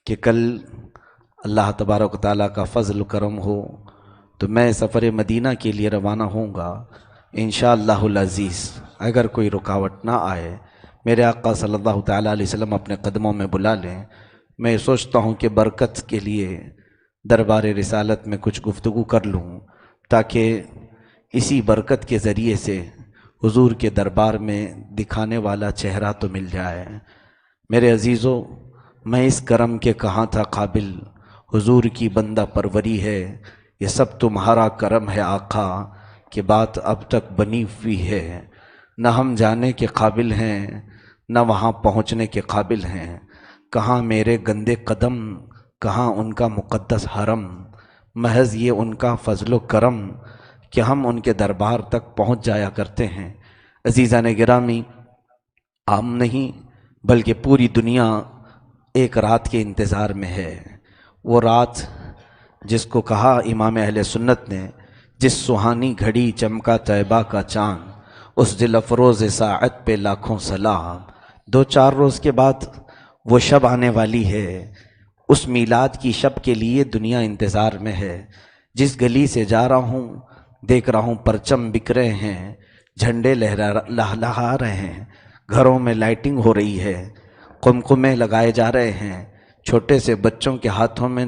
کہ کل اللہ تبارک و تعالیٰ کا فضل و کرم ہو تو میں سفر مدینہ کے لیے روانہ ہوں گا انشاءاللہ العزیز۔ اگر کوئی رکاوٹ نہ آئے، میرے آقا صلی اللہ تعالیٰ علیہ وسلم اپنے قدموں میں بلا لیں، میں سوچتا ہوں کہ برکت کے لیے دربار رسالت میں کچھ گفتگو کر لوں، تاکہ اسی برکت کے ذریعے سے حضور کے دربار میں دکھانے والا چہرہ تو مل جائے۔ میرے عزیزو، میں اس کرم کے کہاں تھا قابل، حضور کی بندہ پروری ہے، یہ سب تمہارا کرم ہے آقا، کہ بات اب تک بنی ہوئی ہے۔ نہ ہم جانے کے قابل ہیں، نہ وہاں پہنچنے کے قابل ہیں، کہاں میرے گندے قدم، کہاں ان کا مقدس حرم، محض یہ ان کا فضل و کرم کہ ہم ان کے دربار تک پہنچ جایا کرتے ہیں۔ عزیزان گرامی، عام نہیں بلکہ پوری دنیا ایک رات کے انتظار میں ہے۔ وہ رات جس کو کہا امام اہل سنت نے، جس سہانی گھڑی چمکا طیبہ کا چاند، اس دل افروز ساعت پہ لاکھوں سلام۔ 2-4 روز کے بعد وہ شب آنے والی ہے، اس میلاد کی شب کے لیے دنیا انتظار میں ہے۔ جس گلی سے جا رہا ہوں دیکھ رہا ہوں پرچم بکھ رہے ہیں، جھنڈے لہرا رہے ہیں، گھروں میں لائٹنگ ہو رہی ہے، قمقمے لگائے جا رہے ہیں، چھوٹے سے بچوں کے ہاتھوں میں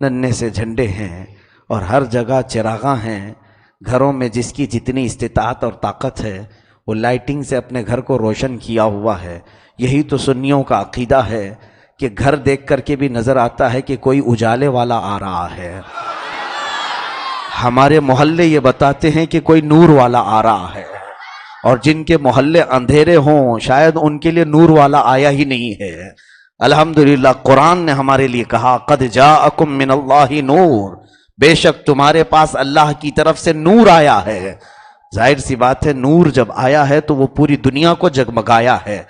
ننھے سے جھنڈے ہیں، اور ہر جگہ چراغاں ہیں۔ گھروں میں جس کی جتنی استطاعت اور طاقت ہے وہ لائٹنگ سے اپنے گھر کو روشن کیا ہوا ہے۔ یہی تو سنیوں کا عقیدہ ہے کہ گھر دیکھ کر کے بھی نظر آتا ہے کہ کوئی اجالے والا آ رہا ہے۔ ہمارے محلے یہ بتاتے ہیں کہ کوئی نور والا آ رہا ہے، اور جن کے محلے اندھیرے ہوں شاید ان کے لیے نور والا آیا ہی نہیں ہے۔ الحمدللہ قرآن نے ہمارے لیے کہا قد جاءکم من اللہ نور، بے شک تمہارے پاس اللہ کی طرف سے نور آیا ہے۔ ظاہر سی بات ہے، نور جب آیا ہے تو وہ پوری دنیا کو جگمگایا ہے۔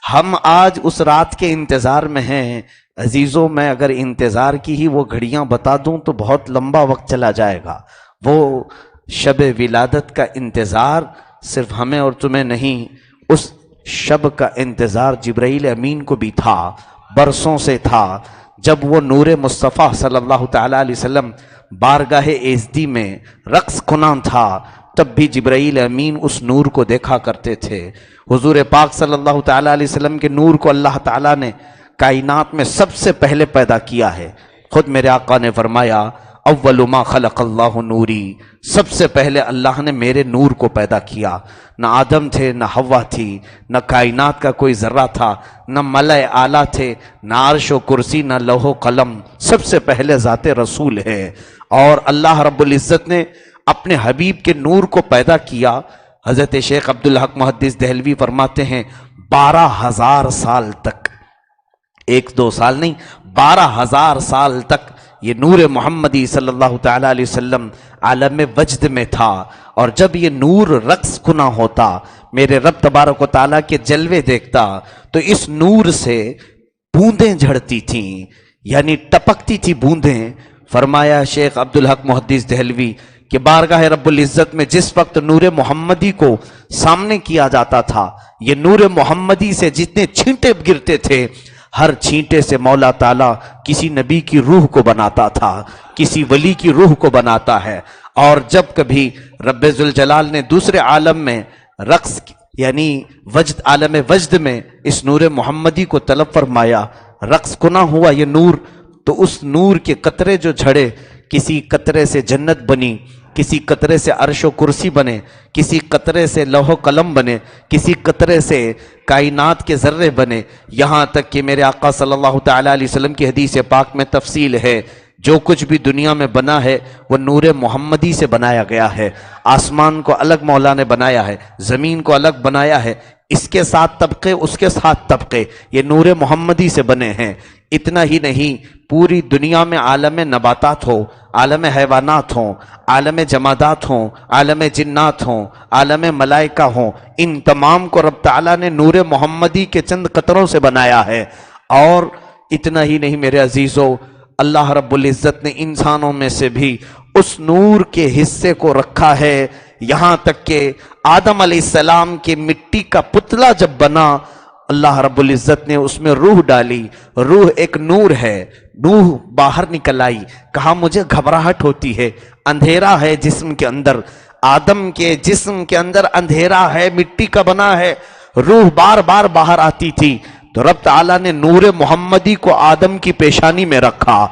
ہم آج اس رات کے انتظار میں ہیں۔ عزیزوں، میں اگر انتظار کی ہی وہ گھڑیاں بتا دوں تو بہت لمبا وقت چلا جائے گا۔ وہ شب ولادت کا انتظار صرف ہمیں اور تمہیں نہیں، اس شب کا انتظار جبرائیل امین کو بھی تھا، برسوں سے تھا۔ جب وہ نور مصطفیٰ صلی اللہ تعالیٰ علیہ وسلم بارگاہ ایزدی میں رقص کناں تھا، تب بھی جبرائیل امین اس نور کو دیکھا کرتے تھے۔ حضور پاک صلی اللہ تعالیٰ علیہ وسلم کے نور کو اللہ تعالیٰ نے کائنات میں سب سے پہلے پیدا کیا ہے۔ خود میرے آقا نے فرمایا اول ما خلق اللہ نوری، سب سے پہلے اللہ نے میرے نور کو پیدا کیا۔ نہ آدم تھے، نہ حوا تھی، نہ کائنات کا کوئی ذرہ تھا، نہ ملائے اعلیٰ تھے، نہ عرش و کرسی، نہ لوح و قلم، سب سے پہلے ذات رسول ہے۔ اور اللہ رب العزت نے اپنے حبیب کے نور کو پیدا کیا۔ حضرت شیخ عبدالحق محدث دہلوی فرماتے ہیں 12,000 سال تک، 1-2 سال نہیں، 12,000 سال تک یہ نور محمدی صلی اللہ تعالیٰ علیہ وسلم عالم وجد میں تھا۔ اور جب یہ نور رقص کنا ہوتا، میرے رب تبارک و تعالیٰ کے جلوے دیکھتا، تو اس نور سے بوندیں جھڑتی تھیں، یعنی ٹپکتی تھی بوندیں۔ فرمایا شیخ عبدالحق محدث دہلوی کہ بارگاہ رب العزت میں جس وقت نور محمدی کو سامنے کیا جاتا تھا، یہ نور محمدی سے جتنے چھینٹے گرتے تھے، ہر چھینٹے سے مولا تعالیٰ کسی نبی کی روح کو بناتا تھا، کسی ولی کی روح کو بناتا ہے۔ اور جب کبھی رب ذوالجلال نے دوسرے عالم میں رقص یعنی وجد، عالم وجد میں اس نور محمدی کو طلب فرمایا، رقص کنا ہوا یہ نور، تو اس نور کے قطرے جو جھڑے، کسی قطرے سے جنت بنی، کسی قطرے سے عرش و کرسی بنے، کسی قطرے سے لوح و قلم بنے، کسی قطرے سے کائنات کے ذرے بنے، یہاں تک کہ میرے آقا صلی اللہ تعالیٰ علیہ وسلم کی حدیث پاک میں تفصیل ہے، جو کچھ بھی دنیا میں بنا ہے وہ نور محمدی سے بنایا گیا ہے۔ آسمان کو الگ مولا نے بنایا ہے، زمین کو الگ بنایا ہے، اس کے 7 طبقے، اس کے 7 طبقے، یہ نور محمدی سے بنے ہیں۔ اتنا ہی نہیں، پوری دنیا میں عالم نباتات ہو، عالم حیوانات ہوں، عالم جمادات ہوں، عالم جنات ہوں، عالم ملائکہ ہوں، ان تمام کو رب تعالیٰ نے نور محمدی کے چند قطروں سے بنایا ہے۔ اور اتنا ہی نہیں میرے عزیزو، اللہ رب العزت نے انسانوں میں سے بھی اس نور کے حصے کو رکھا ہے، یہاں تک کہ آدم علیہ السلام کے مٹی کا پتلا جب بنا، اللہ رب العزت نے اس میں روح ڈالی، روح ایک نور ہے، روح باہر نکل آئی، کہا مجھے گھبراہٹ ہوتی ہے، اندھیرا ہے جسم کے اندر، آدم کے جسم کے اندر اندھیرا ہے، مٹی کا بنا ہے، روح بار بار باہر آتی تھی، تو رب تعالیٰ نے نور محمدی کو آدم کی پیشانی میں رکھا،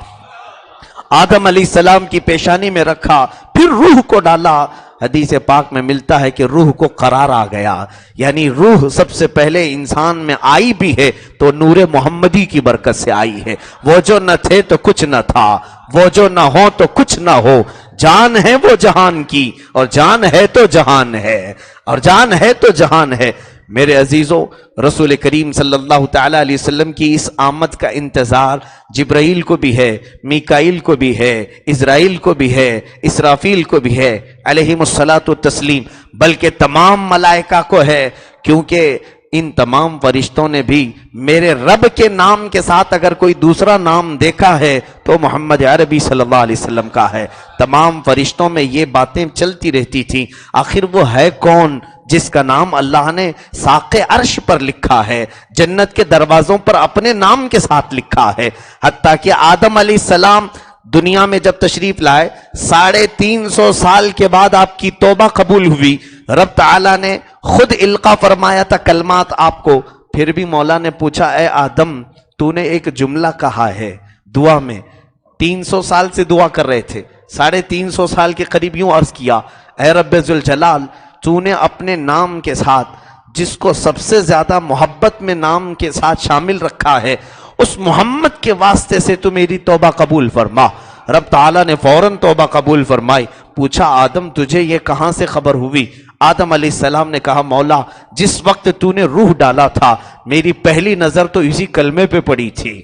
آدم علیہ السلام کی پیشانی میں رکھا، پھر روح کو ڈالا۔ حدیث پاک میں ملتا ہے کہ روح کو قرار آ گیا، یعنی روح سب سے پہلے انسان میں آئی بھی ہے تو نور محمدی کی برکت سے آئی ہے۔ وہ جو نہ تھے تو کچھ نہ تھا، وہ جو نہ ہو تو کچھ نہ ہو، جان ہے وہ جہان کی، اور جان ہے تو جہان ہے، اور جان ہے تو جہان ہے۔ میرے عزیزو، رسول کریم صلی اللہ تعالیٰ علیہ وسلم کی اس آمد کا انتظار جبرائیل کو بھی ہے، میکائیل کو بھی ہے، اسرائیل کو بھی ہے، اسرافیل کو بھی ہے علیہم الصلاۃ والتسلیم، بلکہ تمام ملائکہ کو ہے، کیونکہ ان تمام فرشتوں نے بھی میرے رب کے نام کے ساتھ اگر کوئی دوسرا نام دیکھا ہے تو محمد عربی صلی اللہ علیہ وسلم کا ہے۔ تمام فرشتوں میں یہ باتیں چلتی رہتی تھیں، آخر وہ ہے کون جس کا نام اللہ نے ساق عرش پر لکھا ہے، جنت کے دروازوں پر اپنے نام کے ساتھ لکھا ہے۔ حتیٰ کہ آدم علیہ السلام دنیا میں جب تشریف لائے 350 سال کے بعد آپ کی توبہ قبول ہوئی، رب تعالیٰ نے خود القا فرمایا تھا کلمات آپ کو، پھر بھی مولا نے پوچھا اے آدم تو نے ایک جملہ کہا ہے دعا میں، 300 سال سے دعا کر رہے تھے، 350 سال کے قریب یوں عرض کیا اے رب ذوالجلال تو نے اپنے نام کے ساتھ جس کو سب سے زیادہ محبت میں نام کے ساتھ شامل رکھا ہے، اس محمد کے واسطے سے تو میری توبہ قبول فرما۔ رب تعالیٰ نے فوراً توبہ قبول فرمائی۔ پوچھا آدم تجھے یہ کہاں سے خبر ہوئی؟ آدم علیہ السلام نے کہا مولا جس وقت تو نے روح ڈالا تھا میری پہلی نظر تو اسی کلمے پہ پڑی تھی،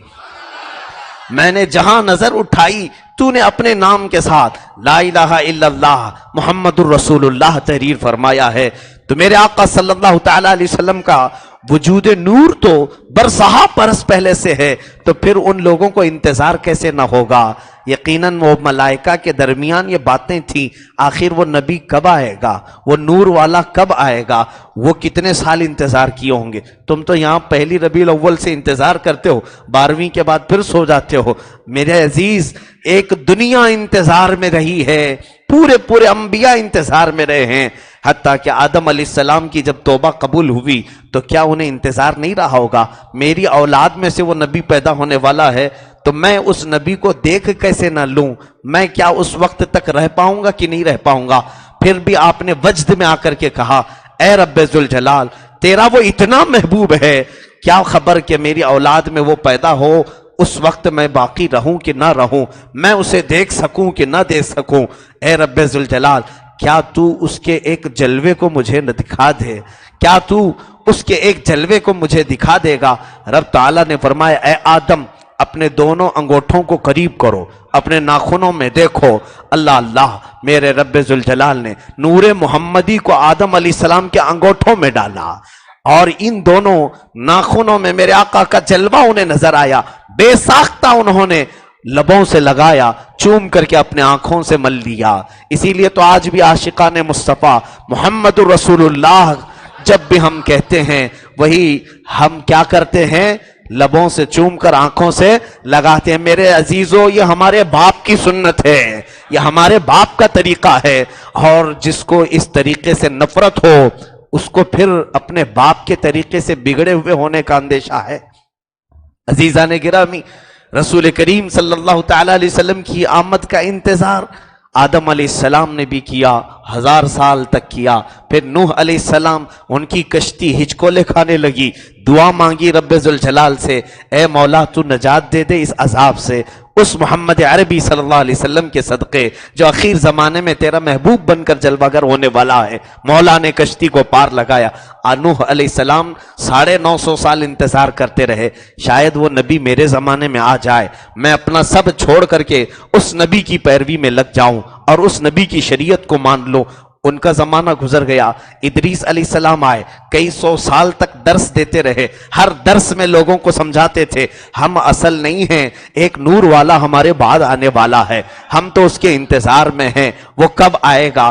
میں نے جہاں نظر اٹھائی تو نے اپنے نام کے ساتھ لا الہ الا اللہ محمد الرسول اللہ تحریر فرمایا ہے۔ تو میرے آقا صلی اللہ تعالیٰ علیہ وسلم کا وجود نور تو برسہا برس پہلے سے ہے، تو پھر ان لوگوں کو انتظار کیسے نہ ہوگا؟ یقیناً وہ ملائکہ کے درمیان یہ باتیں تھیں، آخر وہ نبی کب آئے گا، وہ نور والا کب آئے گا، وہ کتنے سال انتظار کیے ہوں گے؟ تم تو یہاں پہلی ربیع الاول سے انتظار کرتے ہو، 12ویں کے بعد پھر سو جاتے ہو۔ میرے عزیز ایک دنیا انتظار میں رہی ہے، پورے انبیاء انتظار میں رہے ہیں، حتیٰ کہ آدم علیہ السلام کی جب توبہ قبول ہوئی تو کیا انہیں انتظار نہیں رہا ہوگا؟ میری اولاد میں سے وہ نبی پیدا ہونے والا ہے تو میں اس نبی کو دیکھ کیسے نہ لوں؟ میں کیا اس وقت تک رہ پاؤں گا کہ نہیں رہ پاؤں گا؟ پھر بھی آپ نے وجد میں آ کر کے کہا اے رب ذوالجلال تیرا وہ اتنا محبوب ہے، کیا خبر کہ میری اولاد میں وہ پیدا ہو، اس وقت میں باقی رہوں کہ نہ رہوں، میں اسے دیکھ سکوں کہ نہ دیکھ سکوں؟ اے رب ذوالجلال کیا تو اس کے ایک جلوے کو مجھے نہ دکھا دے؟ کیا تو اس کے ایک جلوے کو مجھے دکھا دے گا؟ رب تعالیٰ نے فرمایا اے آدم اپنے دونوں انگوٹھوں کو قریب کرو، اپنے ناخنوں میں دیکھو۔ اللہ میرے رب ذوالجلال نے نور محمدی کو آدم علیہ السلام کے انگوٹھوں میں ڈالا، اور ان دونوں ناخنوں میں میرے آقا کا جلوہ انہیں نظر آیا، بے ساختہ انہوں نے لبوں سے لگایا، چوم کر کے اپنے آنکھوں سے مل لیا۔ اسی لیے تو آج بھی عاشقان مصطفیٰ محمد الرسول اللہ جب بھی ہم کہتے ہیں وہی ہم کیا کرتے ہیں؟ لبوں سے چوم کر آنکھوں سے لگاتے ہیں۔ میرے عزیزو یہ ہمارے باپ کی سنت ہے، یہ ہمارے باپ کا طریقہ ہے، اور جس کو اس طریقے سے نفرت ہو اس کو پھر اپنے باپ کے طریقے سے بگڑے ہوئے ہونے کا اندیشہ ہے۔ عزیزان گرامی رسول کریم صلی اللہ تعالیٰ علیہ وسلم کی آمد کا انتظار آدم علیہ السلام نے بھی کیا، 1000 سال تک کیا۔ پھر نوح علیہ السلام ان کی کشتی ہچکولے کھانے لگی، دعا مانگی رب ذوالجلال سے اے مولا تو نجات دے دے اس عذاب سے، اس محمد عربی صلی اللہ علیہ وسلم کے صدقے جو اخیر زمانے میں تیرا محبوب بن کر جلوہ گر ہونے والا ہے۔ مولا نے کشتی کو پار لگایا۔ نوح علیہ السلام 950 سال انتظار کرتے رہے، شاید وہ نبی میرے زمانے میں آ جائے، میں اپنا سب چھوڑ کر کے اس نبی کی پیروی میں لگ جاؤں اور اس نبی کی شریعت کو مان لوں۔ ان کا زمانہ گزر گیا، ادریس علیہ السلام آئے، کئی 100 سال تک درس دیتے رہے، ہر درس میں لوگوں کو سمجھاتے تھے ہم اصل نہیں ہیں، ایک نور والا ہمارے بعد آنے والا ہے، ہم تو اس کے انتظار میں ہیں، وہ کب آئے گا؟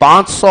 500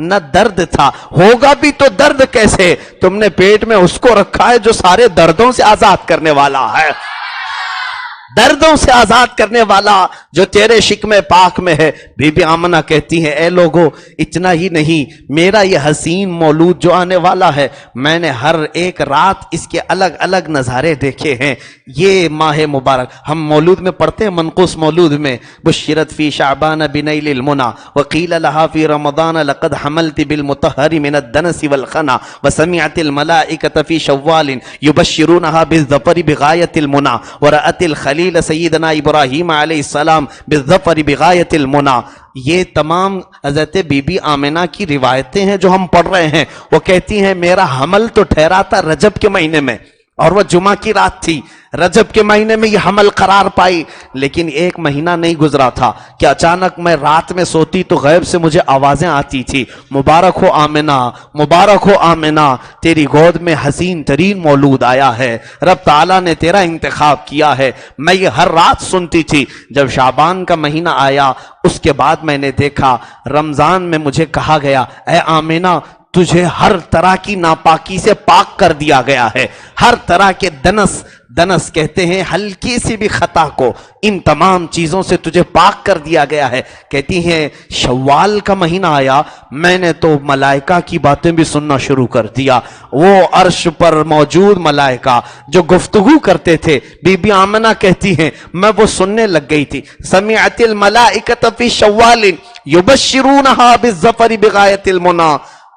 نہ درد تھا، ہوگا بھی تو درد کیسے؟ تم نے پیٹ میں اس کو رکھا ہے جو سارے دردوں سے آزاد کرنے والا ہے، دردوں سے آزاد کرنے والا جو تیرے شکم پاک میں ہے۔ بی بی آمنہ کہتی ہیں اے لوگو، اتنا ہی نہیں، میرا یہ حسین مولود جو آنے والا ہے، میں نے ہر ایک رات اس کے الگ الگ نظارے دیکھے ہیں۔ یہ ماہ مبارک ہم مولود میں پڑھتے ہیں، منقوص مولود میں، بشرت فی شعبان بنیل المنى وقیل لها فی رمضان لقد حملت بالمطہر من الدنس والخنا وسمعت الملائکۃ فی شوال یبشرونها بالظفر بغایت المنى ورأت الخلیل سیدنا ابراہیم علیہ السلام بالظفر بغایت المنى۔ یہ تمام حضرت بی بی آمنہ کی روایتیں ہیں جو ہم پڑھ رہے ہیں۔ وہ کہتی ہیں میرا حمل تو ٹھہرا تھا رجب کے مہینے میں، اور وہ جمعہ کی رات تھی، رجب کے مہینے میں یہ حمل قرار پائی، لیکن ایک مہینہ نہیں گزرا تھا کہ اچانک میں رات میں سوتی تو غیب سے مجھے آوازیں آتی تھی، مبارک ہو آمنہ، مبارک ہو آمنہ، تیری گود میں حسین ترین مولود آیا ہے، رب تعالیٰ نے تیرا انتخاب کیا ہے۔ میں یہ ہر رات سنتی تھی۔ جب شعبان کا مہینہ آیا اس کے بعد میں نے دیکھا، رمضان میں مجھے کہا گیا اے آمنہ تجھے ہر طرح کی ناپاکی سے پاک کر دیا گیا ہے، ہر طرح کے دنس کہتے ہیں ہلکی سی بھی خطا کو، ان تمام چیزوں سے تجھے پاک کر دیا گیا ہے۔ کہتی ہیں شوال کا مہینہ آیا، میں نے تو ملائکہ کی باتیں بھی سننا شروع کر دیا، وہ عرش پر موجود ملائکہ جو گفتگو کرتے تھے، بی بی آمنہ کہتی ہیں میں وہ سننے لگ گئی تھی۔ سمعت الملائکۃ فی شوال یبشرونها بالظفر بغایت المنى۔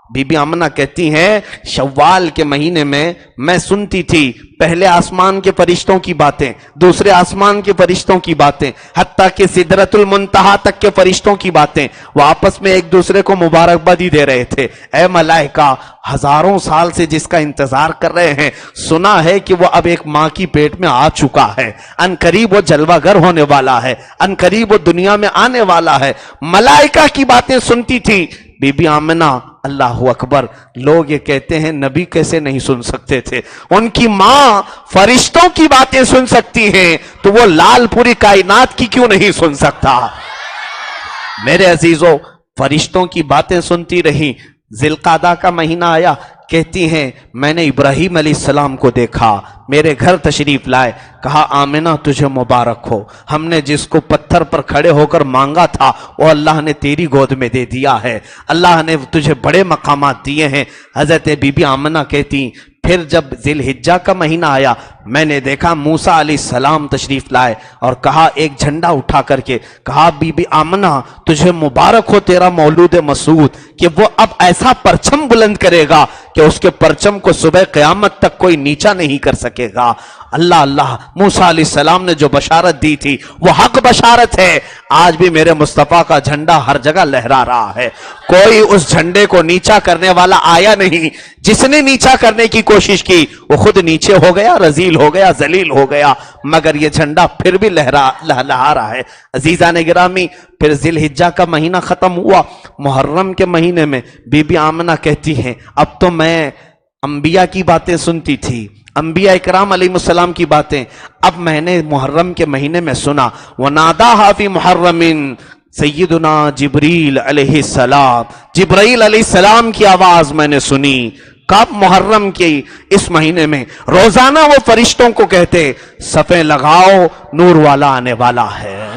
بی بی آمنہ کہتی ہیں شوال کے مہینے میں سنتی تھی پہلے آسمان کے فرشتوں کی باتیں، دوسرے آسمان کے فرشتوں کی باتیں، حتیٰ کہ سدرۃ المنتہا تک کے فرشتوں کی باتیں، وہ آپس میں ایک دوسرے کو مبارکبادی دے رہے تھے۔ اے ملائکہ، ہزاروں سال سے جس کا انتظار کر رہے ہیں، سنا ہے کہ وہ اب ایک ماں کی پیٹ میں آ چکا ہے، ان قریب وہ جلوہ گر ہونے والا ہے، ان قریب وہ دنیا میں آنے والا ہے۔ ملائکہ کی باتیں سنتی تھی بی بی آمنہ۔ اللہ اکبر، لوگ یہ کہتے ہیں نبی کیسے نہیں سن سکتے تھے؟ ان کی ماں فرشتوں کی باتیں سن سکتی ہیں تو وہ لال پوری کائنات کی کیوں نہیں سن سکتا؟ میرے عزیزو، فرشتوں کی باتیں سنتی رہی۔ ذی القعدہ کا مہینہ آیا، کہتی ہیں میں نے ابراہیم علیہ السلام کو دیکھا، میرے گھر تشریف لائے، کہا آمنہ تجھے مبارک ہو، ہم نے جس کو پتھر پر کھڑے ہو کر مانگا تھا وہ اللہ نے تیری گود میں دے دیا ہے، اللہ نے تجھے بڑے مقامات دیے ہیں۔ حضرت بی بی آمنہ کہتی پھر جب ذی الحجہ کا مہینہ آیا، میں نے دیکھا موسیٰ علیہ السلام تشریف لائے اور کہا ایک جھنڈا اٹھا کر کے کہا بی بی آمنہ تجھے مبارک ہو تیرا مولود مسعود، کہ وہ اب ایسا پرچم بلند کرے گا کہ اس کے پرچم کو صبح قیامت تک کوئی نیچا نہیں کر سکے گا۔ اللہ اللہ، موسیٰ علیہ السلام نے جو بشارت دی تھی وہ حق بشارت ہے۔ آج بھی میرے مصطفیٰ کا جھنڈا ہر جگہ لہرا رہا ہے، کوئی اس جھنڈے کو نیچا کرنے والا آیا نہیں۔ جس نے نیچا کرنے کی کوشش کی وہ خود نیچے ہو گیا، رذیل ہو گیا، ذلیل ہو گیا، مگر یہ جھنڈا پھر بھی لہرا رہا ہے۔ عزیزان گرامی، پھر ذی الحجہ کا مہینہ ختم ہوا، محرم کے مہینے میں بی بی آمنہ کہتی ہیں اب تو میں انبیاء کی باتیں سنتی تھی، انبیاء اکرام علیہ السلام کی باتیں، اب میں نے محرم کے مہینے میں سنا وَنَادَاهَا فِي مُحَرَّمٍ سیدنا جبریل علیہ السلام، جبرائیل علیہ السلام کی آواز میں نے سنی۔ کب؟ محرم کی اس مہینے میں۔ روزانہ وہ فرشتوں کو کہتے صفیں لگاؤ، نور والا آنے والا ہے،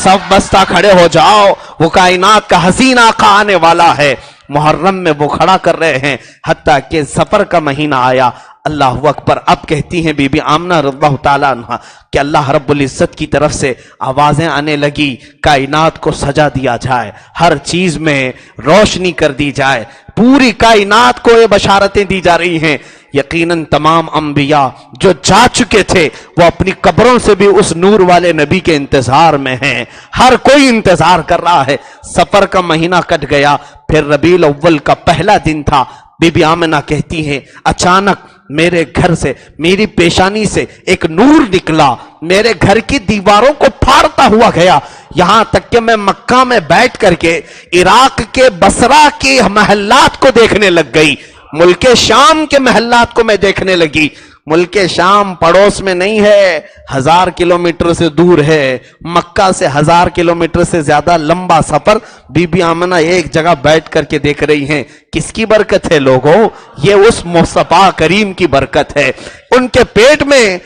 سب بستہ کھڑے ہو جاؤ، وہ کائنات کا حسین آقا آنے والا ہے۔ محرم میں وہ کھڑا کر رہے ہیں، حتیٰ کہ سفر کا مہینہ آیا۔ اللہ اکبر، اب کہتی ہیں بی بی آمنہ رضی اللہ تعالیٰ عنہ کہ اللہ رب العزت کی طرف سے آوازیں آنے لگی کائنات کو سجا دیا جائے، ہر چیز میں روشنی کر دی جائے، پوری کائنات کو یہ بشارتیں دی جا رہی ہیں۔ یقیناً تمام انبیاء جو جا چکے تھے وہ اپنی قبروں سے بھی اس نور والے نبی کے انتظار میں ہیں، ہر کوئی انتظار کر رہا ہے۔ سفر کا مہینہ کٹ گیا، پھر ربیع الاول کا پہلا دن تھا۔ بی بی آمنہ کہتی ہیں اچانک میرے گھر سے، میری پیشانی سے ایک نور نکلا، میرے گھر کی دیواروں کو پھاڑتا ہوا گیا، یہاں تک کہ میں مکہ میں بیٹھ کر کے عراق کے بصرہ کے محلات کو دیکھنے لگ گئی، ملک شام کے محلات کو میں دیکھنے لگی۔ ملک شام پڑوس میں نہیں ہے، 1000 کلومیٹر سے دور ہے، مکہ سے 1000 کلومیٹر سے زیادہ لمبا سفر بی بی آمنہ ایک جگہ بیٹھ کر کے دیکھ رہی ہیں۔ کس کی برکت ہے لوگوں؟ یہ اس مصطفیٰ کریم کی برکت ہے۔ ان کے پیٹ میں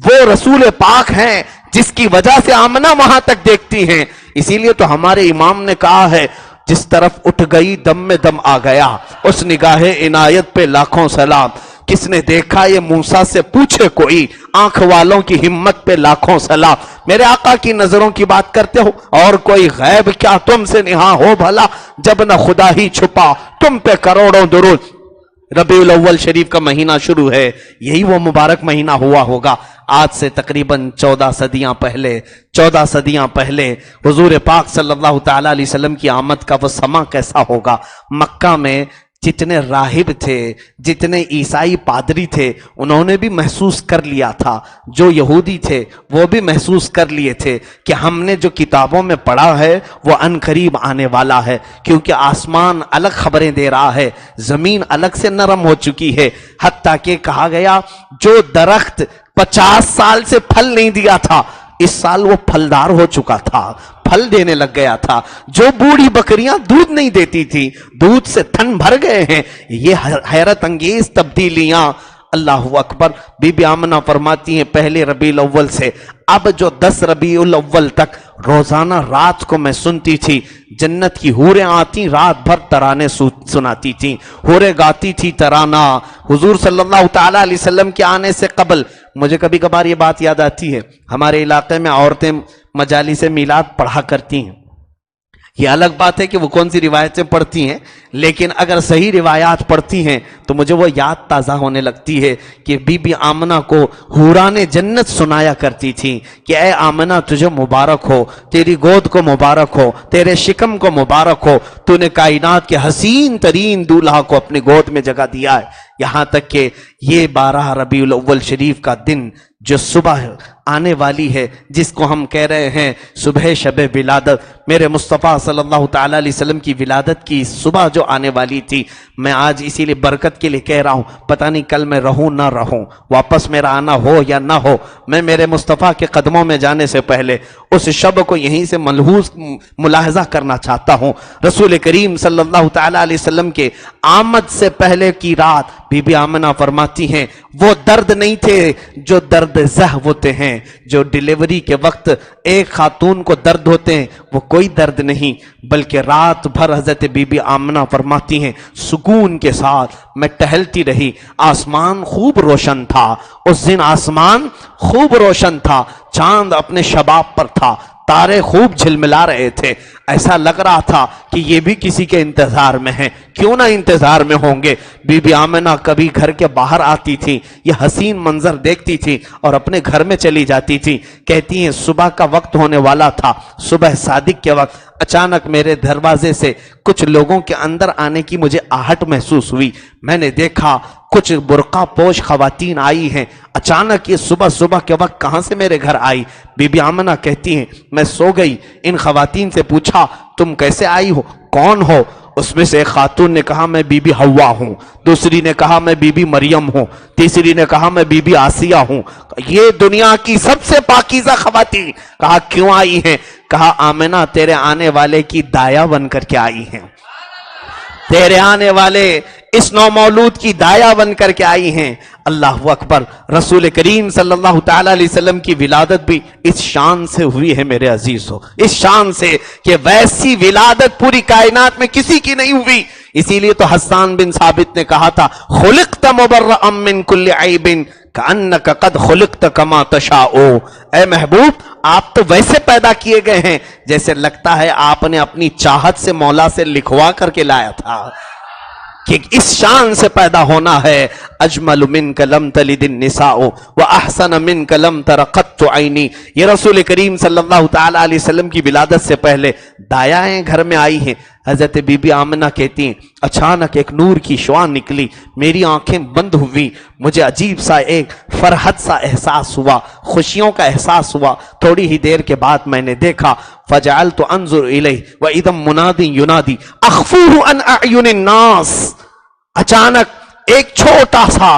وہ رسول پاک ہیں جس کی وجہ سے آمنہ وہاں تک دیکھتی ہیں۔ اسی لیے تو ہمارے امام نے کہا ہے، جس طرف اٹھ گئی دم میں دم آ گیا، اس نگاہ عنایت پہ لاکھوں سلام۔ کس نے دیکھا یہ موسیٰ سے پوچھے کوئی، آنکھ والوں کی ہمت پہ لاکھوں سلام۔ میرے آقا کی نظروں کی بات کرتے ہو، اور کوئی غیب کیا تم سے نہاں ہو بھلا، جب نہ خدا ہی چھپا تم پہ کروڑوں درود۔ ربیع الاول شریف کا مہینہ شروع ہے، یہی وہ مبارک مہینہ ہوا ہوگا آج سے تقریباً 14 صدیاں پہلے حضور پاک صلی اللہ تعالیٰ علیہ وسلم کی آمد کا وہ سما کیسا ہوگا۔ مکہ میں جتنے راہب تھے، جتنے عیسائی پادری تھے، انہوں نے بھی محسوس کر لیا تھا، جو یہودی تھے وہ بھی محسوس کر لیے تھے کہ ہم نے جو کتابوں میں پڑھا ہے وہ ان قریب آنے والا ہے، کیونکہ آسمان الگ خبریں دے رہا ہے، زمین الگ سے نرم ہو چکی ہے۔ حتیٰ کہ کہا گیا جو درخت 50 سال سے پھل نہیں دیا تھا، اس سال وہ پھلدار ہو چکا تھا، پھل دینے لگ گیا تھا۔ جو بوڑھی بکریاں دودھ نہیں دیتی تھی، دودھ سے تھن بھر گئے ہیں۔ یہ حیرت انگیز تبدیلیاں، اللہ اکبر۔ بی بی آمنہ فرماتی ہیں پہلے ربیع الاول سے اب جو 10 ربیع الاول تک روزانہ رات کو میں سنتی تھی، جنت کی حوریں آتی رات بھر ترانے سناتی تھیں، حوریں گاتی تھی ترانہ۔ حضور صلی اللہ تعالیٰ علیہ وسلم کے آنے سے قبل مجھے کبھی کبھار یہ بات یاد آتی ہے، ہمارے علاقے میں عورتیں مجالس میلاد پڑھا کرتی ہیں۔ یہ الگ بات ہے کہ وہ کون سی روایتیں پڑھتی ہیں، لیکن اگر صحیح روایات پڑھتی ہیں تو مجھے وہ یاد تازہ ہونے لگتی ہے کہ بی بی آمنہ کو حوران جنت سنایا کرتی تھی کہ اے آمنہ تجھے مبارک ہو، تیری گود کو مبارک ہو، تیرے شکم کو مبارک ہو، تو نے کائنات کے حسین ترین دولہا کو اپنی گود میں جگہ دیا ہے۔ یہاں تک کہ یہ 12 ربیع الاول شریف کا دن جو صبح آنے والی ہے، جس کو ہم کہہ رہے ہیں صبح شب ولادت، میرے مصطفیٰ صلی اللہ تعالیٰ علیہ وسلم کی ولادت کی صبح جو آنے والی تھی، میں آج اسی لیے برکت کے لیے کہہ رہا ہوں، پتہ نہیں کل میں رہوں نہ رہوں، واپس میرا آنا ہو یا نہ ہو، میں میرے مصطفیٰ کے قدموں میں جانے سے پہلے اس شب کو یہیں سے ملاحظہ کرنا چاہتا ہوں۔ رسول کریم صلی اللہ تعالیٰ علیہ وسلم کے آمد سے پہلے کی رات بی بی آمنہ فرماتی ہیں وہ درد نہیں تھے جو درد زہ ہوتے ہیں، جو ڈیلیوری کے وقت ایک خاتون کو درد ہوتے ہیں، وہ کوئی درد نہیں، بلکہ رات بھر حضرت بی بی آمنہ فرماتی ہیں سکون کے ساتھ میں ٹہلتی رہی۔ آسمان خوب روشن تھا، اس دن آسمان خوب روشن تھا، چاند اپنے شباب پر تھا، تارے خوب جھلملا رہے تھے، ایسا لگ رہا تھا کہ یہ بھی کسی کے انتظار میں ہیں، کیوں نہ انتظار میں ہوں گے۔ بی بی آمنہ کبھی گھر کے باہر آتی تھی، یہ حسین منظر دیکھتی تھی اور اپنے گھر میں چلی جاتی تھی۔ کہتی ہیں صبح کا وقت ہونے والا تھا، صبح صادق کے وقت اچانک میرے دروازے سے کچھ لوگوں کے اندر آنے کی مجھے آہٹ محسوس ہوئی، میں نے دیکھا کچھ برقع پوش خواتین آئی ہیں، اچانک یہ صبح کے وقت کہاں سے میرے گھر آئی؟ بی بی آمنہ کہتی ہیں میں سو گئی، ان خواتین سے پوچھا تم کیسے آئی ہو، کون ہو؟ اس میں سے ایک خاتون نے کہا میں بی بی حوا ہوں، دوسری نے کہا میں بی بی مریم ہوں، تیسری نے کہا میں بی بی آسیہ ہوں، یہ دنیا کی سب سے پاکیزہ خواتین۔ کہا کیوں آئی ہیں؟ کہا آمنہ تیرے آنے والے کی دایا بن کر کے آئی ہیں، تیرے آنے والے اس نومولود کی دایا بن کر کے آئی ہیں۔ اللہ اکبر۔ رسول کریم صلی اللہ تعالیٰ علیہ وسلم کی ولادت بھی اس شان سے ہوئی ہے میرے عزیزو، اس شان سے کہ ویسی ولادت پوری کائنات میں کسی کی نہیں ہوئی۔ اسی لیے تو حسان بن ثابت نے کہا تھا خلقت مبرأ من کل عیب کأنک قد خلقت کما تشاء۔ اے محبوب آپ تو ویسے پیدا کیے گئے ہیں جیسے لگتا ہے آپ نے اپنی چاہت سے مولا سے لکھوا کر کے لایا تھا، کہ اس شان سے پیدا ہونا ہے۔ اجمل منک لم تلد النساء واحسن منک لم تر قط عینی۔ یہ رسول کریم صلی اللہ تعالیٰ علیہ وسلم کی ولادت سے پہلے دایائیں گھر میں آئی ہیں۔ حضرت بی بی آمنہ کہتی ہیں اچانک ایک نور کی شعاع نکلی، میری آنکھیں بند ہوئی، مجھے عجیب سا ایک فرحت سا احساس ہوا، خوشیوں کا احساس ہوا۔ تھوڑی ہی دیر کے بعد میں نے دیکھا فجعلت انظر الیہ واذا منادی ینادی اخفوہ عن اعین الناس۔ اچانک ایک چھوٹا سا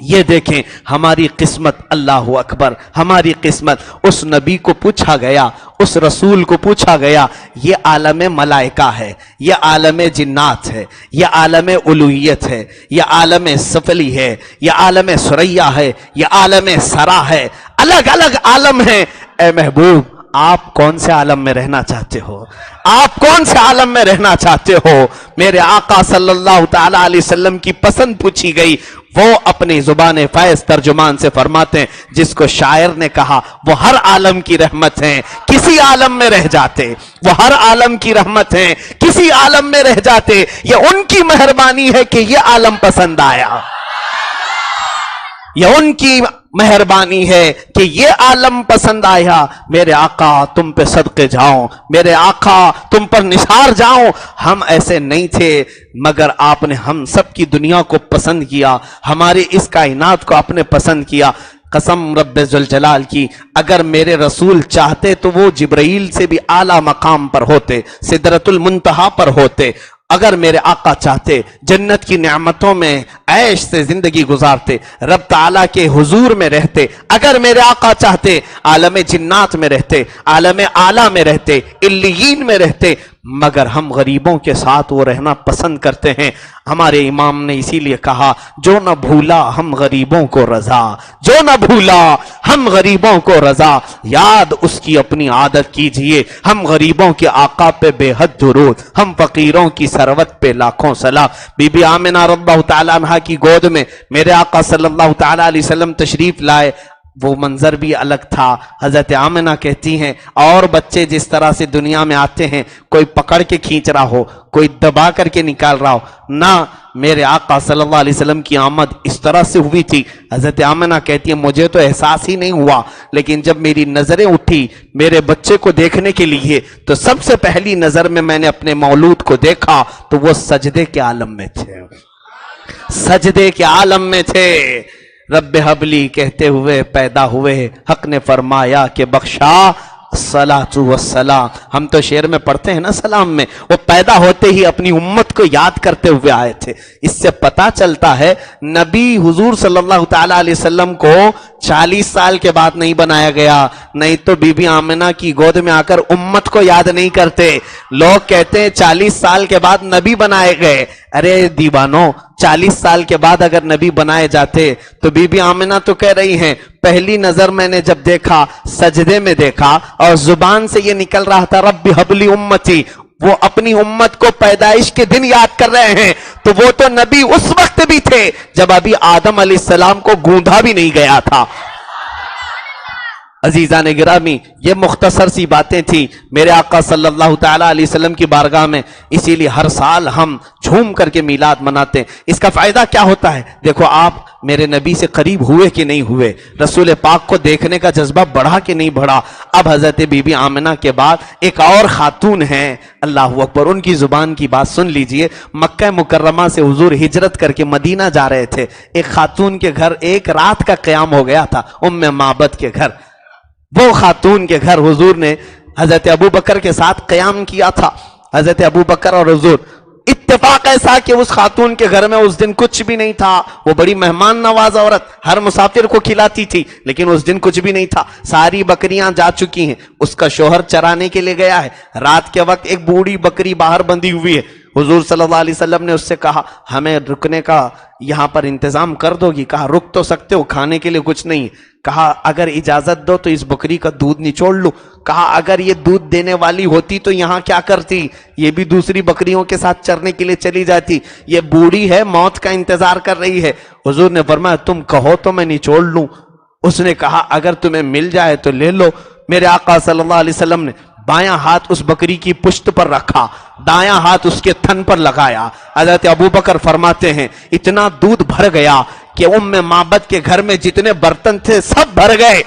یہ دیکھیں ہماری قسمت، اللہ اکبر، ہماری قسمت۔ اس نبی کو پوچھا گیا، اس رسول کو پوچھا گیا، یہ عالم ملائکہ ہے، یہ عالم جنات ہے، یہ عالم الوہیت ہے، یہ عالم سفلی ہے، یہ عالم ثریا ہے، یہ عالم سرا ہے، الگ الگ عالم ہیں۔ اے محبوب، آپ کون سے عالم میں رہنا چاہتے ہو؟ آپ کون سے عالم میں رہنا چاہتے ہو؟ میرے آقا صلی اللہ تعالی علیہ وسلم کی پسند پوچھی گئی، وہ اپنی زبان فیض ترجمان سے فرماتے ہیں، جس کو شاعر نے کہا وہ ہر عالم کی رحمت ہیں، کسی عالم میں رہ جاتے، وہ ہر عالم کی رحمت ہیں، کسی عالم میں رہ جاتے، یہ ان کی مہربانی ہے کہ یہ عالم پسند آیا، یہ ان کی مہربانی ہے کہ یہ عالم پسند آیا۔ میرے آقا تم پہ صدقے جاؤں، میرے آقا تم پر نثار جاؤں، ہم ایسے نہیں تھے مگر آپ نے ہم سب کی دنیا کو پسند کیا، ہماری اس کائنات کو آپ نے پسند کیا۔ قسم رب ذوالجلال کی، اگر میرے رسول چاہتے تو وہ جبرائیل سے بھی اعلیٰ مقام پر ہوتے، سدرۃ المنتہا پر ہوتے۔ اگر میرے آقا چاہتے جنت کی نعمتوں میں عیش سے زندگی گزارتے، رب تعالیٰ کے حضور میں رہتے۔ اگر میرے آقا چاہتے عالم جنات میں رہتے، عالم اعلیٰ میں رہتے، علیین میں رہتے، مگر ہم غریبوں کے ساتھ وہ رہنا پسند کرتے ہیں۔ ہمارے امام نے اسی لیے کہا، جو نہ بھولا ہم غریبوں کو رضا، جو نہ بھولا ہم غریبوں کو رضا، یاد اس کی اپنی عادت کیجئے، ہم غریبوں کے آقا پہ بے حد درود، ہم فقیروں کی ثروت پہ لاکھوں سلام۔ بی بی آمنہ رضی اللہ تعالیٰ عنہ کی گود میں میرے آقا صلی اللہ تعالیٰ علیہ وسلم تشریف لائے، وہ منظر بھی الگ تھا۔ حضرت آمنہ کہتی ہیں، اور بچے جس طرح سے دنیا میں آتے ہیں، کوئی پکڑ کے کھینچ رہا ہو، کوئی دبا کر کے نکال رہا ہو، نہ میرے آقا صلی اللہ علیہ وسلم کی آمد اس طرح سے ہوئی تھی۔ حضرت آمنہ کہتی ہیں، مجھے تو احساس ہی نہیں ہوا، لیکن جب میری نظریں اٹھی میرے بچے کو دیکھنے کے لیے، تو سب سے پہلی نظر میں نے اپنے مولود کو دیکھا تو وہ سجدے کے عالم میں تھے، سجدے کے عالم میں تھے۔ رب حبلی کہتے ہوئے پیدا ہوئے، حق نے فرمایا کہ بخشا الصلاۃ والسلام۔ ہم تو شعر میں پڑھتے ہیں نا سلام میں، وہ پیدا ہوتے ہی اپنی امت کو یاد کرتے ہوئے آئے تھے۔ اس سے پتا چلتا ہے نبی حضور صلی اللہ تعالیٰ علیہ وسلم کو 40 سال کے بعد نہیں بنایا گیا، نہیں تو بی بی آمنہ کی گود میں آ کر امت کو یاد نہیں کرتے۔ لوگ کہتے ہیں 40 سال کے بعد نبی بنائے گئے، ارے دیوانو، 40 سال کے بعد اگر نبی بنائے جاتے تو بی بی آمنہ تو کہہ رہی ہیں، پہلی نظر میں نے جب دیکھا سجدے میں دیکھا، اور زبان سے یہ نکل رہا تھا رب حبلی امتی، وہ اپنی امت کو پیدائش کے دن یاد کر رہے ہیں۔ تو وہ تو نبی اس وقت بھی تھے جب ابھی آدم علیہ السلام کو گوندا بھی نہیں گیا تھا۔ عزیزان گرامی، یہ مختصر سی باتیں تھی میرے آقا صلی اللہ تعالیٰ علیہ وسلم کی بارگاہ میں، اسی لیے ہر سال ہم جھوم کر کے میلاد مناتے ہیں۔ اس کا فائدہ کیا ہوتا ہے؟ دیکھو آپ میرے نبی سے قریب ہوئے کہ نہیں ہوئے، رسول پاک کو دیکھنے کا جذبہ بڑھا کہ نہیں بڑھا۔ اب حضرت بی بی آمنہ کے بعد ایک اور خاتون ہیں، اللہ اکبر، ان کی زبان کی بات سن لیجئے۔ مکہ مکرمہ سے حضور ہجرت کر کے مدینہ جا رہے تھے، ایک خاتون کے گھر ایک رات کا قیام ہو گیا تھا، ام معبد کے گھر۔ وہ خاتون کے گھر حضور نے حضرت ابو بکر کے ساتھ قیام کیا تھا۔ حضرت ابو بکر اور حضور، اتفاق ایسا کہ اس خاتون کے گھر میں اس دن کچھ بھی نہیں تھا، وہ بڑی مہمان نواز عورت، ہر مسافر کو کھلاتی تھی، لیکن اس دن کچھ بھی نہیں تھا، ساری بکریاں جا چکی ہیں، اس کا شوہر چرانے کے لیے گیا ہے، رات کے وقت ایک بوڑھی بکری باہر بندھی ہوئی ہے۔ حضور صلی اللہ علیہ وسلم نے اس سے کہا، ہمیں رکنے کا یہاں پر انتظام کر دو گی؟ کہا رک تو سکتے ہو، کھانے کے لیے کچھ نہیں۔ کہا اگر اجازت دو تو اس بکری کا دودھ نچوڑ لوں۔ کہا اگر یہ دودھ دینے والی ہوتی تو یہاں کیا کرتی؟ یہ بھی دوسری بکریوں کے ساتھ چرنے کے لیے چلی جاتی، یہ بوڑھی ہے، موت کا انتظار کر رہی ہے۔ حضور نے فرمایا تم کہو تو میں نچوڑ لوں۔ اس نے کہا اگر تمہیں مل جائے تو لے لو۔ میرے آقا صلی اللہ علیہ وسلم نے بایاں ہاتھ اس بکری کی پشت پر رکھا، دایاں ہاتھ اس کے تھن پر لگایا۔ حضرت ابو بکر فرماتے ہیں اتنا دودھ بھر گیا کہ ام معبد کے گھر میں جتنے برتن تھے سب بھر گئے،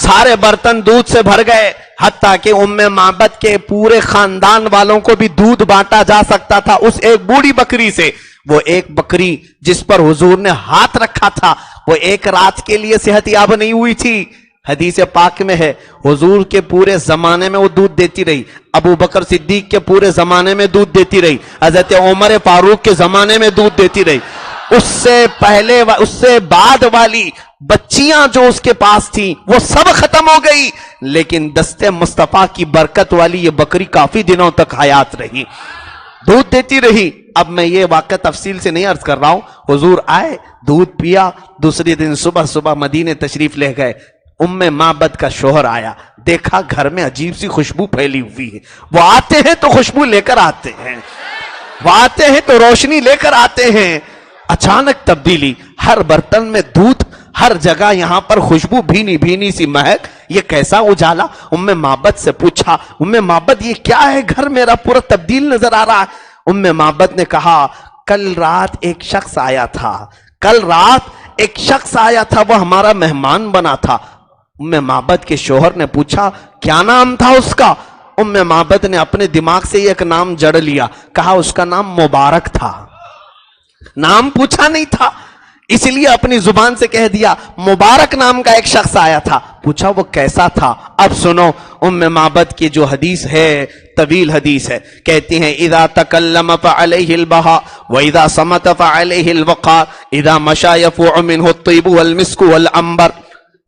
سارے برتن دودھ سے بھر گئے، حتیٰ کہ ام معبد کے پورے خاندان والوں کو بھی دودھ بانٹا جا سکتا تھا اس ایک بوڑھی بکری سے۔ وہ ایک بکری جس پر حضور نے ہاتھ رکھا تھا، وہ ایک رات کے لیے صحت یاب نہیں ہوئی تھی۔ حدیث پاک میں ہے حضور کے پورے زمانے میں وہ دودھ دیتی رہی، ابو بکر صدیق کے پورے زمانے میں دودھ دیتی رہی، حضرت عمر فاروق کے زمانے میں دودھ دیتی رہی، اس سے پہلے اس سے بعد والی بچیاں جو اس کے پاس تھیں وہ سب ختم ہو گئی، لیکن دستے مصطفیٰ کی برکت والی یہ بکری کافی دنوں تک حیات رہی، دودھ دیتی رہی۔ اب میں یہ واقعہ تفصیل سے نہیں عرض کر رہا ہوں، حضور آئے، دودھ پیا، دوسری دن صبح صبح مدینے تشریف لے گئے۔ معبد کا شوہر آیا، دیکھا گھر میں عجیب سی خوشبو پھیلی ہوئی ہے۔ وہ آتے ہیں تو خوشبو لے کر آتے ہیں، وہ آتے ہیں تو روشنی لے کر آتے ہیں۔ اچانک تبدیلی، ہر برتن میں دودھ، ہر جگہ یہاں پر خوشبو، بھینی بھینی سی مہک، یہ کیسا اجالا؟ معبد سے پوچھا، معبد یہ کیا ہے؟ گھر میرا پورا تبدیل نظر آ رہا ہے۔ معبد نے کہا، کل رات ایک شخص آیا تھا، کل رات ایک شخص آیا تھا، وہ ہمارا مہمان بنا تھا۔ معبد کے شوہر نے پوچھا، کیا نام تھا اس کا؟ معبد نے اپنے دماغ سے ایک نام جڑ لیا، کہا اس کا نام مبارک تھا۔ نام پوچھا نہیں تھا، اس لیے اپنی زبان سے کہہ دیا، مبارک نام کا ایک شخص آیا تھا۔ پوچھا وہ کیسا تھا؟ اب سنو، معبد کی جو حدیث ہے، طویل حدیث ہے، کہتی ہیں، اذا تکلم فعلیہ البہا واذا صمت فعلیہ الوقار اذا مشى يفوع منه الطیب والمسک والعنبر۔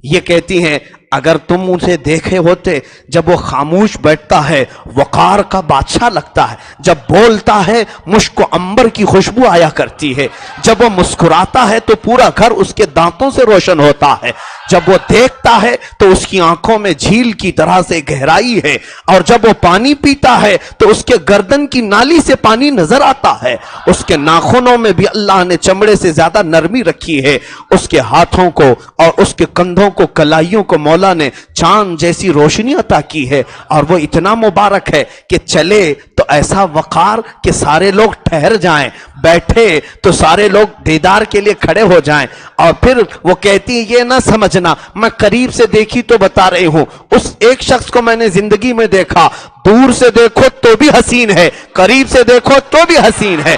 یہ کہتی ہیں اگر تم اسے دیکھے ہوتے، جب وہ خاموش بیٹھتا ہے وقار کا بادشاہ لگتا ہے، جب بولتا ہے مشک و عنبر کی خوشبو آیا کرتی ہے، جب وہ مسکراتا ہے تو پورا گھر اس کے دانتوں سے روشن ہوتا ہے، جب وہ دیکھتا ہے تو اس کی آنکھوں میں جھیل کی طرح سے گہرائی ہے، اور جب وہ پانی پیتا ہے تو اس کے گردن کی نالی سے پانی نظر آتا ہے، اس کے ناخنوں میں بھی اللہ نے چمڑے سے زیادہ نرمی رکھی ہے، اس کے ہاتھوں کو اور اس کے کندھوں کو، کلائیوں کو مولا نے چاند جیسی روشنی عطا کی ہے، اور وہ اتنا مبارک ہے کہ چلے تو ایسا وقار کہ سارے لوگ ٹھہر جائیں، بیٹھے تو سارے لوگ دیدار کے لیے کھڑے ہو جائیں۔ اور پھر وہ کہتی ہیں، یہ نہ سمجھنا میں قریب سے دیکھی تو بتا رہی ہوں، اس ایک شخص کو میں نے زندگی میں دیکھا، دور سے دیکھو تو بھی حسین ہے، قریب سے دیکھو تو بھی حسین ہے۔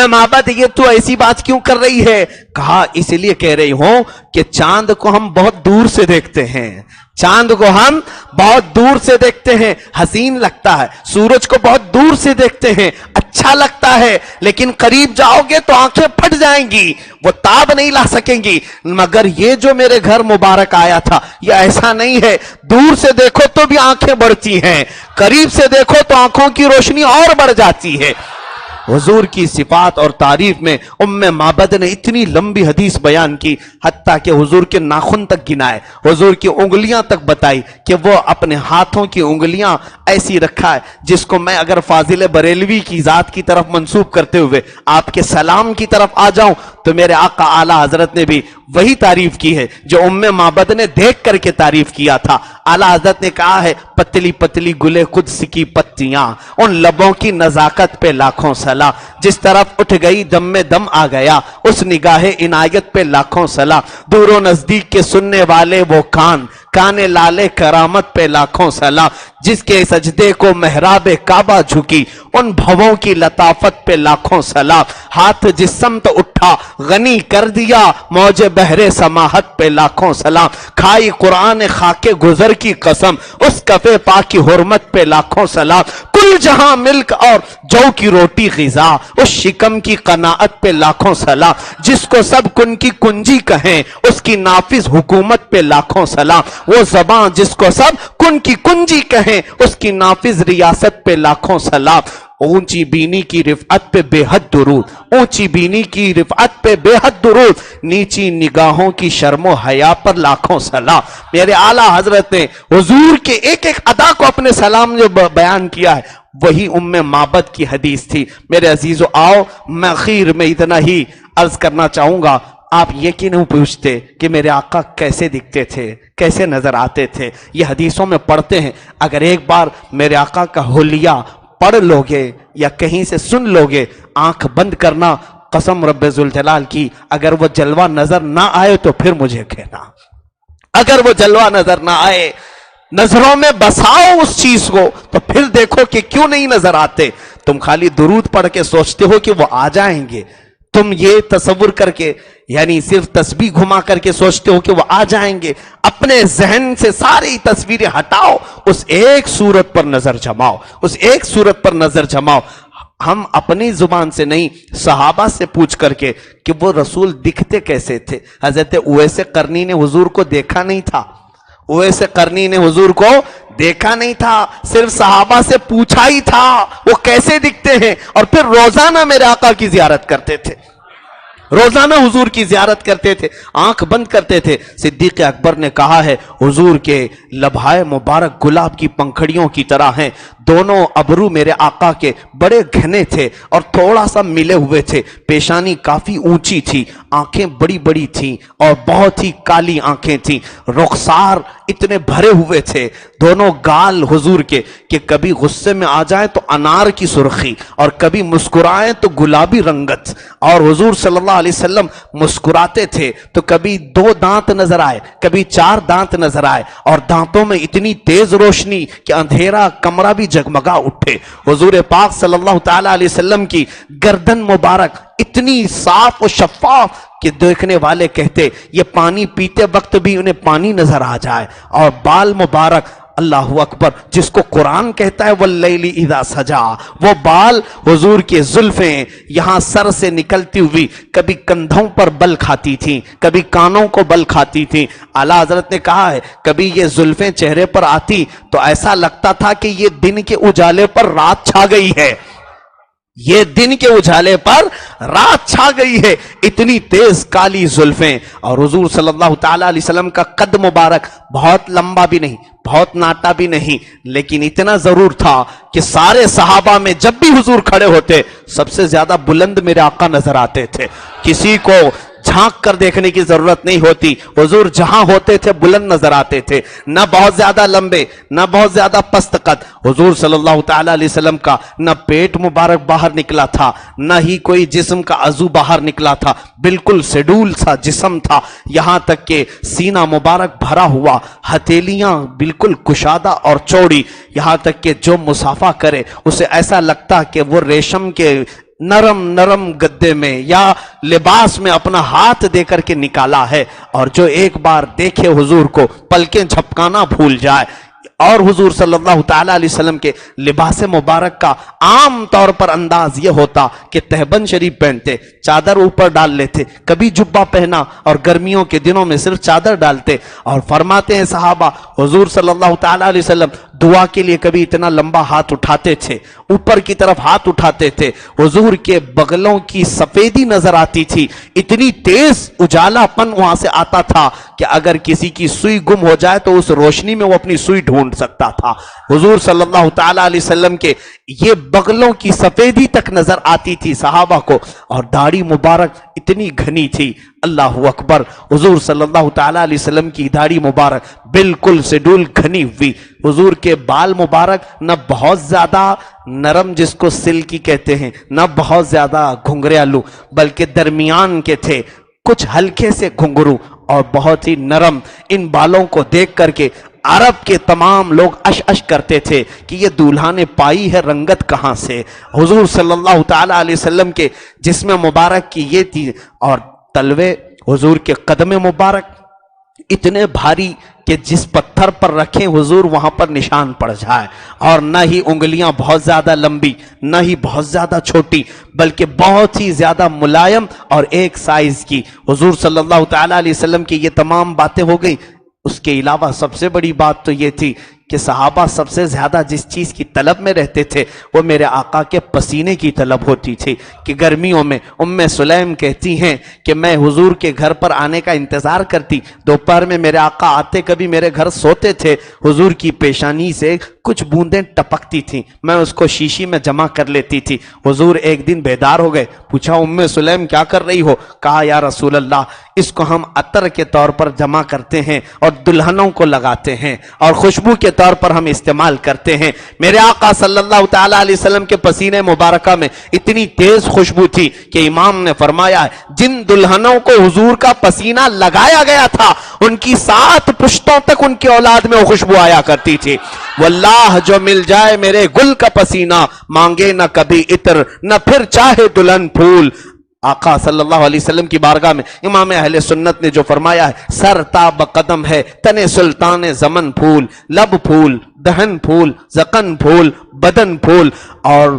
معبد یہ تو ایسی بات کیوں کر رہی ہے؟ کہا اس لیے کہہ رہی ہوں کہ چاند کو ہم بہت دور سے دیکھتے ہیں، چاند کو ہم بہت دور سے دیکھتے ہیں، حسین لگتا ہے، سورج کو بہت دور سے دیکھتے ہیں، اچھا لگتا ہے، لیکن قریب جاؤ گے تو آنکھیں پھٹ جائیں گی، وہ تاب نہیں لا سکیں گی۔ مگر یہ جو میرے گھر مبارک آیا تھا یہ ایسا نہیں ہے، دور سے دیکھو تو بھی آنکھیں بڑھتی ہیں، قریب سے دیکھو تو آنکھوں کی روشنی اور بڑھ جاتی ہے۔ حضور کی صفات اور تعریف میں معبد نے اتنی لمبی حدیث بیان کی، حتیٰ کہ حضور کے ناخن تک گنائے، حضور کی انگلیاں تک بتائی کہ وہ اپنے ہاتھوں کی انگلیاں ایسی رکھا ہے جس کو میں اگر فاضل بریلوی کی ذات کی طرف منسوب کرتے ہوئے آپ کے سلام کی طرف آ جاؤں تو میرے آقا اعلیٰ حضرت نے بھی وہی تعریف کی ہے جو معبد نے دیکھ کر کے تعریف کیا تھا۔ اعلیٰ حضرت نے کہا ہے، پتلی پتلی گلے قدس کی پتیاں، ان لبوں کی نزاکت پہ لاکھوں سلام، جس طرف اٹھ گئی دم میں دم آ گیا، اس نگاہ عنایت پہ لاکھوں سلام، دور و نزدیک کے سننے والے وہ کان لالے کرامت پہ لاکھوں سلام، جس کے سجدے کو محراب کعبہ جھکی، ان بھووں کی لطافت پہ لاکھوں سلام، ہاتھ جس سمت اٹھا غنی کر دیا، موج بحر سماحت پہ لاکھوں سلام، کھائی قرآن خاک گزر کی قسم، اس کفے پاک کی حرمت پہ لاکھوں سلام، کل جہاں ملک اور جو کی روٹی غذا، اس شکم کی قناعت پہ لاکھوں سلام، جس کو سب کن کی کنجی کہیں، اس کی نافذ حکومت پہ لاکھوں سلام، وہ زبان جس کو سب کن کی کنجی کہیں، اس کی نافذ ریاست پہ لاکھوں سلام، اونچی بینی کی رفعت پہ بے حد درود، اونچی بینی کی رفعت پہ بے حد درود، نیچی نگاہوں کی شرم و حیا پر لاکھوں سلام۔ میرے اعلیٰ حضرت نے حضور کے ایک ایک ادا کو اپنے سلام جو بیان کیا ہے وہی معبد کی حدیث تھی۔ میرے عزیزو، آؤ میں اخیر میں اتنا ہی عرض کرنا چاہوں گا، آپ یہ کیوں پوچھتے کہ میرے آقا کیسے دکھتے تھے، کیسے نظر آتے تھے؟ یہ حدیثوں میں پڑھتے ہیں، اگر ایک بار میرے آقا کا حلیہ پڑھ لوگے یا کہیں سے سن لوگے، آنکھ بند کرنا، قسم رب ذوالجلال کی، اگر وہ جلوہ نظر نہ آئے تو پھر مجھے کہنا، اگر وہ جلوہ نظر نہ آئے، نظروں میں بساؤ اس چیز کو تو پھر دیکھو کہ کیوں نہیں نظر آتے۔ تم خالی درود پڑھ کے سوچتے ہو کہ وہ آ جائیں گے، تم یہ تصور کر کے یعنی صرف تسبیح گھما کر کے سوچتے ہو کہ وہ آ جائیں گے، اپنے ذہن سے ساری تصویریں ہٹاؤ، اس ایک صورت پر نظر جماؤ، اس ایک صورت پر نظر جماؤ۔ ہم اپنی زبان سے نہیں، صحابہ سے پوچھ کر کے کہ وہ رسول دکھتے کیسے تھے۔ حضرت اویس قرنی نے حضور کو دیکھا نہیں تھا، اویس قرنی نے حضور کو دیکھا نہیں تھا، صرف صحابہ سے پوچھا ہی تھا وہ کیسے دکھتے ہیں، اور پھر روزانہ میرے آقا کی زیارت کرتے تھے، روزانہ حضور کی زیارت کرتے تھے، آنکھ بند کرتے تھے۔ صدیق اکبر نے کہا ہے حضور کے لبھائے مبارک گلاب کی پنکھڑیوں کی طرح ہیں، دونوں ابرو میرے آقا کے بڑے گھنے تھے اور تھوڑا سا ملے ہوئے تھے، پیشانی کافی اونچی تھی، آنکھیں بڑی بڑی تھیں اور بہت ہی کالی آنکھیں تھیں، رخسار اتنے بھرے ہوئے تھے، دونوں گال حضور کے کہ کبھی غصے میں آ جائیں تو انار کی سرخی اور کبھی مسکرائیں تو گلابی رنگت، اور حضور صلی اللہ علیہ وسلم مسکراتے تھے تو کبھی 2 دانت نظر آئے، کبھی 4 دانت نظر آئے، اور دانتوں میں اتنی تیز روشنی کہ اندھیرا کمرہ بھی جگمگا اٹھے۔ حضور پاک صلی اللہ تعالی علیہ وسلم کی گردن مبارک اتنی صاف و شفاف کہ دیکھنے والے کہتے یہ پانی پیتے وقت بھی انہیں پانی نظر آ جائے، اور بال مبارک، اللہ اکبر، جس کو قرآن کہتا ہے واللیل اذا سجا، وہ بال حضور کے زلفیں یہاں سر سے نکلتی ہوئی کبھی کندھوں پر بل کھاتی تھیں، کبھی کانوں کو بل کھاتی تھیں۔ اعلیٰ حضرت نے کہا ہے کبھی یہ زلفیں چہرے پر آتی تو ایسا لگتا تھا کہ یہ دن کے اجالے پر رات چھا گئی ہے، یہ دن کے اجالے پر رات چھا گئی ہے، اتنی تیز کالی زلفیں۔ اور حضور صلی اللہ تعالی علیہ وسلم کا قد مبارک بہت لمبا بھی نہیں، بہت ناٹا بھی نہیں، لیکن اتنا ضرور تھا کہ سارے صحابہ میں جب بھی حضور کھڑے ہوتے سب سے زیادہ بلند میرے آقا نظر آتے تھے، کسی کو جھانک کر دیکھنے کی ضرورت نہیں ہوتی، حضور جہاں ہوتے تھے بلند نظر آتے تھے، نہ بہت زیادہ لمبے نہ بہت زیادہ پست قد۔ حضور صلی اللہ تعالی علیہ وسلم کا نہ پیٹ مبارک باہر نکلا تھا، نہ ہی کوئی جسم کا عضو باہر نکلا تھا، بالکل شیڈول سا جسم تھا، یہاں تک کہ سینہ مبارک بھرا ہوا، ہتھیلیاں بالکل کشادہ اور چوڑی، یہاں تک کہ جو مصافحہ کرے اسے ایسا لگتا کہ وہ ریشم کے نرم نرم گدے میں یا لباس میں اپنا ہاتھ دے کر کے نکالا ہے، اور جو ایک بار دیکھے حضور کو پلکیں جھپکانا بھول جائے۔ اور حضور صلی اللہ تعالی علیہ وسلم کے لباس مبارک کا عام طور پر انداز یہ ہوتا کہ تہبند شریف پہنتے، چادر اوپر ڈال لیتے، کبھی جبہ پہنا اور گرمیوں کے دنوں میں صرف چادر ڈالتے، اور فرماتے ہیں صحابہ حضور صلی اللہ تعالی علیہ وسلم دعا کے لیے کبھی اتنا لمبا ہاتھ اٹھاتے تھے، اوپر کی طرف ہاتھ اٹھاتے تھے، حضور کے بغلوں کی سفیدی نظر آتی تھی، اتنی تیز اجالا پن وہاں سے آتا تھا کہ اگر کسی کی سوئی گم ہو جائے تو اس روشنی میں وہ اپنی سوئی ڈھونڈ سکتا تھا۔ حضور صلی اللہ تعالی علیہ وسلم کے یہ بغلوں کی سفیدی تک نظر آتی تھی صحابہ کو، اور داڑھی مبارک اتنی گھنی تھی، اللہ اکبر، حضور صلی اللہ تعالی علیہ وسلم کی داڑھی مبارک بالکل شیڈول گھنی ہوئی، حضور کے بال مبارک نہ بہت زیادہ نرم جس کو سلکی کہتے ہیں، نہ بہت زیادہ گھنگریالو، بلکہ درمیان کے تھے، کچھ ہلکے سے گھنگرو اور بہت ہی نرم۔ ان بالوں کو دیکھ کر کے عرب کے تمام لوگ اش اش کرتے تھے کہ یہ دولہا نے پائی ہے رنگت کہاں سے۔ حضور صلی اللہ تعالی علیہ وسلم کے جسم مبارک کی یہ تھی، اور تلوے حضور کے قدم مبارک اتنے بھاری کہ جس پتھر پر رکھیں حضور وہاں پر نشان پڑ جائے، اور نہ ہی انگلیاں بہت زیادہ لمبی نہ ہی بہت زیادہ چھوٹی، بلکہ بہت ہی زیادہ ملائم اور ایک سائز کی۔ حضور صلی اللہ تعالی علیہ وسلم کی یہ تمام باتیں ہو گئیں، اس کے علاوہ سب سے بڑی بات تو یہ تھی کہ صحابہ سب سے زیادہ جس چیز کی طلب میں رہتے تھے وہ میرے آقا کے پسینے کی طلب ہوتی تھی، کہ گرمیوں میں ام سلیم کہتی ہیں کہ میں حضور کے گھر پر آنے کا انتظار کرتی، دوپہر میں میرے آقا آتے کبھی میرے گھر سوتے تھے، حضور کی پیشانی سے کچھ بوندیں ٹپکتی تھیں، میں اس کو شیشی میں جمع کر لیتی تھی۔ حضور ایک دن بیدار ہو گئے، پوچھا ام سلیم کیا کر رہی ہو؟ کہا یا رسول اللہ اس کو ہم عطر کے طور پر جمع کرتے ہیں اور دلہنوں کو لگاتے ہیں اور خوشبو کے طور پر ہم استعمال کرتے ہیں۔ میرے آقا صلی اللہ تعالی علیہ وسلم کے پسینے مبارکہ میں اتنی تیز خوشبو تھی کہ امام نے فرمایا ہے جن دلہنوں کو حضور کا پسینہ لگایا گیا تھا ان کی 7 پشتوں تک ان کی اولاد میں وہ خوشبو آیا کرتی تھی۔ واللہ جو مل جائے میرے گل کا پسینہ مانگے نہ کبھی عطر نہ پھر چاہے دلہن پھول۔ آقا صلی اللہ علیہ وسلم کی بارگاہ میں امام اہل سنت نے جو فرمایا ہے سر تاب قدم ہے تن سلطان زمن پھول، لب پھول، دہن پھول، زقن پھول، بدن پھول، اور